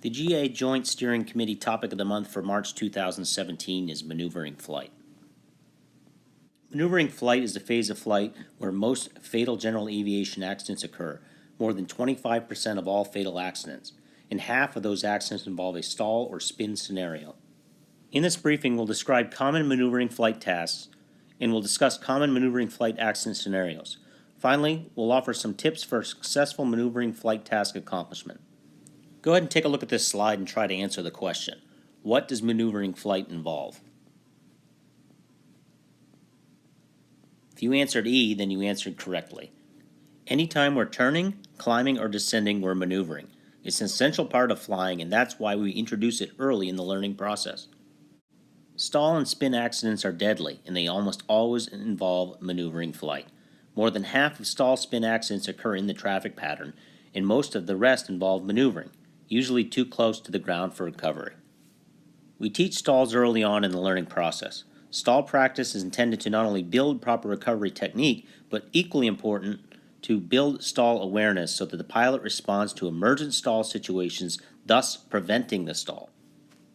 The GA Joint Steering Committee topic of the month for March 2017 is maneuvering flight. Maneuvering flight is the phase of flight where most fatal general aviation accidents occur, more than 25% of all fatal accidents, and half of those accidents involve a stall or spin scenario. In this briefing, we'll describe common maneuvering flight tasks, and we'll discuss common maneuvering flight accident scenarios. Finally, we'll offer some tips for successful maneuvering flight task accomplishment. Go ahead and take a look at this slide and try to answer the question. What does maneuvering flight involve? If you answered E, then you answered correctly. Anytime we're turning, climbing, or descending, we're maneuvering. It's an essential part of flying, and that's why we introduce it early in the learning process. Stall and spin accidents are deadly, and they almost always involve maneuvering flight. More than half of stall spin accidents occur in the traffic pattern, and most of the rest involve maneuvering, usually too close to the ground for recovery. We teach stalls early on in the learning process. Stall practice is intended to not only build proper recovery technique, but equally important, to build stall awareness so that the pilot responds to emergent stall situations, thus preventing the stall.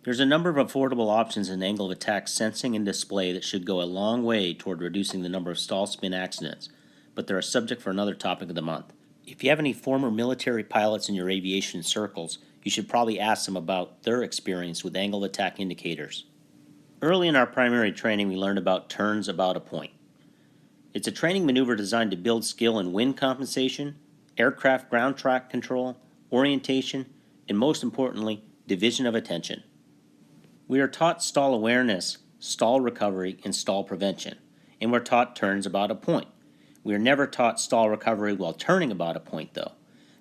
There's a number of affordable options in angle of attack sensing and display that should go a long way toward reducing the number of stall spin accidents, but they're a subject for another topic of the month. If you have any former military pilots in your aviation circles, you should probably ask them about their experience with angle of attack indicators. Early in our primary training, we learned about turns about a point. It's a training maneuver designed to build skill in wind compensation, aircraft ground track control, orientation, and most importantly, division of attention. We are taught stall awareness, stall recovery, and stall prevention, and we're taught turns about a point. We are never taught stall recovery while turning about a point, though.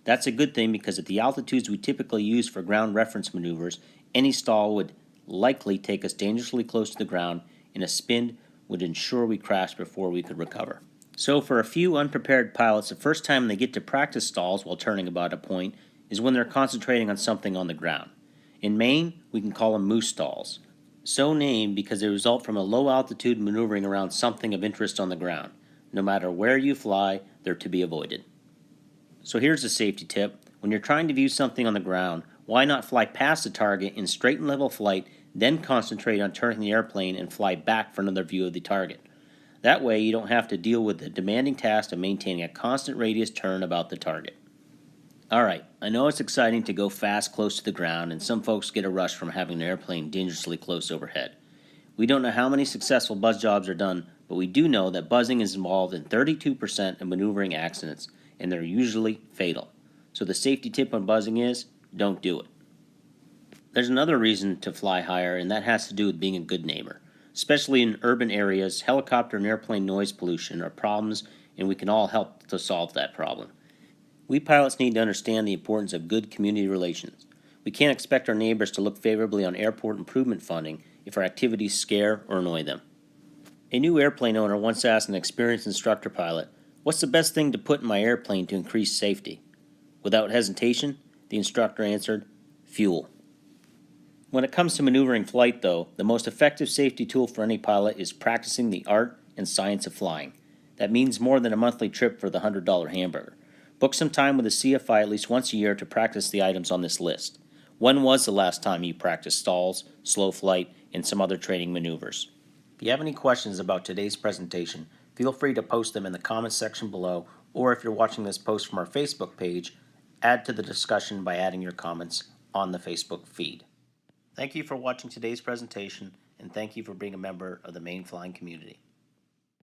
That's a good thing because at the altitudes we typically use for ground reference maneuvers, any stall would likely take us dangerously close to the ground, and a spin would ensure we crashed before we could recover. So for a few unprepared pilots, the first time they get to practice stalls while turning about a point is when they're concentrating on something on the ground. In Maine, we can call them moose stalls. So named because they result from a low altitude maneuvering around something of interest on the ground. No matter where you fly, they're to be avoided. So here's a safety tip. When you're trying to view something on the ground, why not fly past the target in straight and level flight, then concentrate on turning the airplane and fly back for another view of the target. That way you don't have to deal with the demanding task of maintaining a constant radius turn about the target. Alright, I know it's exciting to go fast close to the ground, and some folks get a rush from having an airplane dangerously close overhead. We don't know how many successful buzz jobs are done, but we do know that buzzing is involved in 32% of maneuvering accidents, and they're usually fatal. So the safety tip on buzzing is, don't do it. There's another reason to fly higher, and that has to do with being a good neighbor. Especially in urban areas, helicopter and airplane noise pollution are problems, and we can all help to solve that problem. We pilots need to understand the importance of good community relations. We can't expect our neighbors to look favorably on airport improvement funding if our activities scare or annoy them. A new airplane owner once asked an experienced instructor pilot, "What's the best thing to put in my airplane to increase safety?" Without hesitation, the instructor answered, "Fuel." When it comes to maneuvering flight, though, the most effective safety tool for any pilot is practicing the art and science of flying. That means more than a monthly trip for the $100 hamburger. Book some time with a CFI at least once a year to practice the items on this list. When was the last time you practiced stalls, slow flight, and some other training maneuvers? If you have any questions about today's presentation, feel free to post them in the comments section below, or if you're watching this post from our Facebook page, add to the discussion by adding your comments on the Facebook feed. Thank you for watching today's presentation, and thank you for being a member of the Maine Flying community.